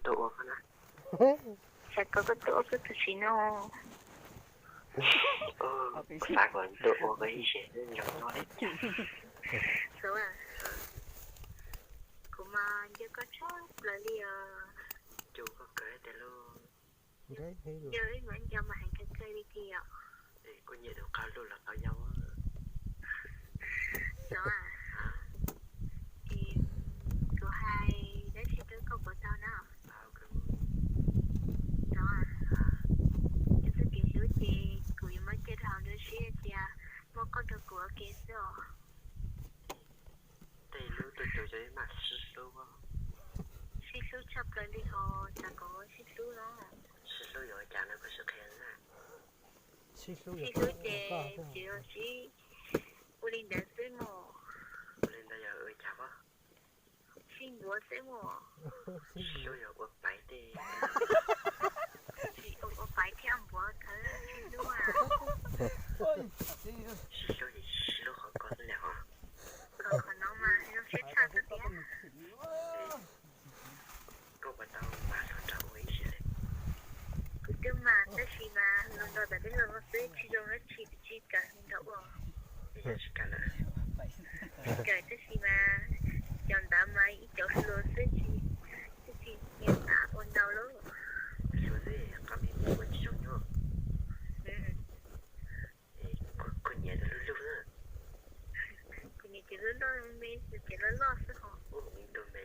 tụ con á. Sao có cái tụ cái gì nó Phải còn tụ cái gì nhỏ nó đấy. số à cũng mà giờ có chốt là đi Chú có kể tên luôn. giờ ấy mà anh cho mà hàng cây đi kìa. Thì có nhiều đồ cao luôn là cao nhau á. Số à thì cô hai đấy sẽ tới câu của tao đó. Số à em sẽ kể số chị cũng mới kết hợp đôi xe chị à một con đồ của kế số. Đây lúc tôi chơi mặt sư luôn á. Sư số chấp lên đi hồ ta có sư số đó. Sư số rồi chẳng nó có sự khen á. Sư số chị ở chị Ulin đã xế mồ. Lên đây giờ ơi chào á. Xin bố xế mồ. Sư số rồi quật bãi đi. Chị ông phải theo ông bố thế xin đúng à. Sư số gì sư số khó có lẹo à. Còn nó mà nó sẽ sao tất cả. Cô bà tao mà sao cháu ấy sẽ lên. Cứ mà tới khi mà lần đầu đã biết lần nó sẽ chỉ dùng nó chỉ cả hình đậu rồi. Bây giờ chỉ cả là Kể tới khi mà chọn đã máy ít chỗ lừa sẽ chỉ nhận đã ôn đầu luôn. số gì có bị mua bên trong nhau. Có nhà nó lúc lúc nữa. Thì chỉ lúc đó mình chỉ lo lo sức họ. Đồ mẹ